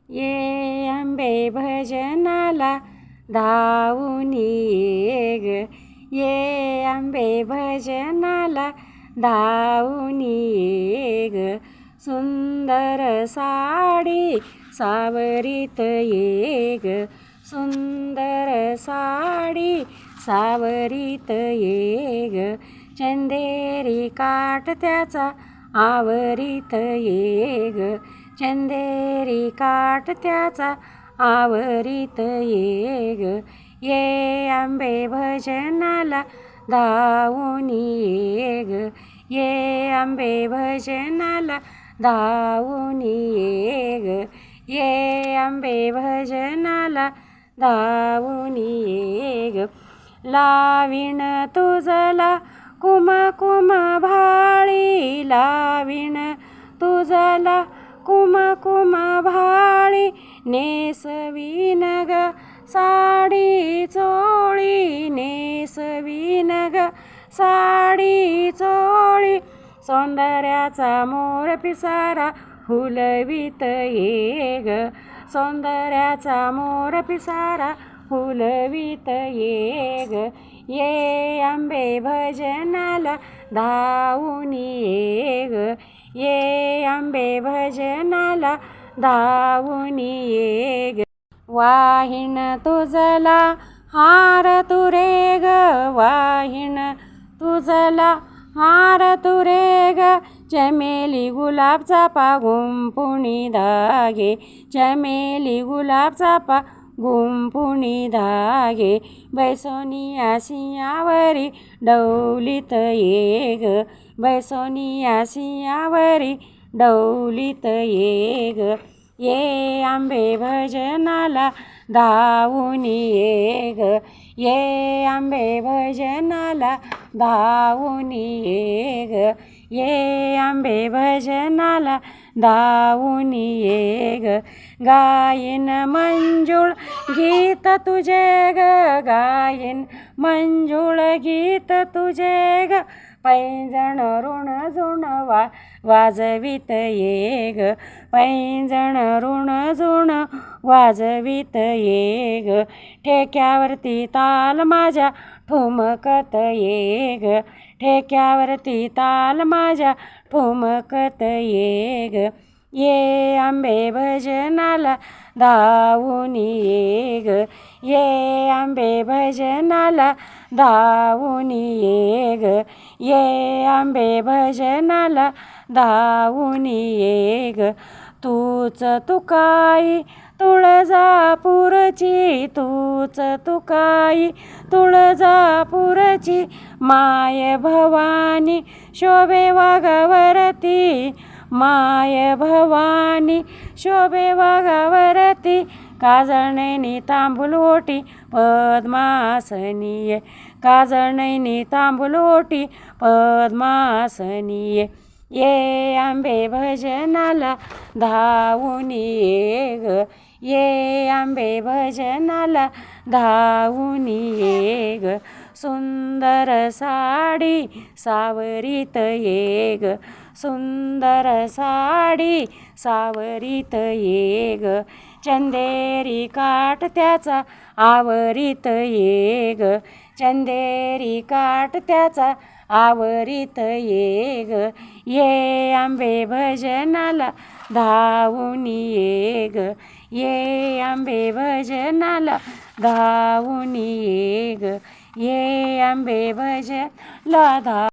ये आंबे भजनाला धावून ये ग, ये आंबे भजनाला धावून ये ग. सुंदर साडी सावरीत ये ग, सुंदर साडी सावरीत ये ग. चंदेरी काठ त्याचा आवरीत ये ग, चंदेरी काठ त्याचा आवरीत ये ग. ये आंबे भजनाला धावून ये ग, ये आंबे भजनाला धावून ये ग, ये आंबे भजनाला धावून ये ग. लावीण तुझला कुमकुम भाळी, लावीण तुझला कुमकुम भाळी. नेसवीन ग साडी चोळी, नेसवीन ग साडी चोळी. सौंदर्याचा मोर पिसारा फुलवीत ये ग, सौंदर्याचा मोर पिसारा फुलवीत ये ग. ये आंबे भजनाला धावून ये ग, ये आंबे भजनाला धावून ये ग. वाहीण तुझला हार तुरे ग, वाहीण तुझला हार तुरे ग. चमेली गुलाब चापा गुंपुणी धागे, चमेली गुलाब चापा गुंपुणी धागे. बैसोनिया सिंहावरी डौलीत ये ग, बैसोनिया सिंहावरी डौलीत ये ग. ये आंबे भजनाला धावून ये ग, ये आंबे भजनाला धावून ये ग, ये आंबे भजनाला धावून ये ग. गायन मंजुळ गीत तुझे ग, गायन मंजुळ गीत तुझे ग. पैंजण ऋण झुण वाजवीत ये ग, पैंजण ऋण झुण वाजवीत ये ग. ठेक्यावरती ताल माझ्या ठुमकत ये ग, ठेक्यावरती ताल माझ्या ठुमकत ये ग. ये आंबे भजनाला धावून ये ग, ये आंबे भजनाला धावून ये ग, ये आंबे भजनाला धावून ये ग. तूच तुकाई तुळजापूरची, तूच तुकाई तुळजापूरची. माय भवानी शोभे वाघावरती, माय भवानी शोभे वाघावरती. काजळनयनी तांबूल ओटी पद्मासनीये, काजळनयनी तांबूल ओटी पद्मासनीये. ये आंबे भजनाला धावून ये ग, ये आंबे भजनाला धावून ये ग. सुंदर साडी सावरीत ये ग, सुंदर साडी सावरीत ये ग. चंदेरी काठ त्याचा आवरीत ये ग, चंदेरी काठ त्याचा आवरीत ये ग. ये आंबे भजनाला धावून ये ग, ये आंबे भजनाला धावून ये ग, ये आंबे भजनाला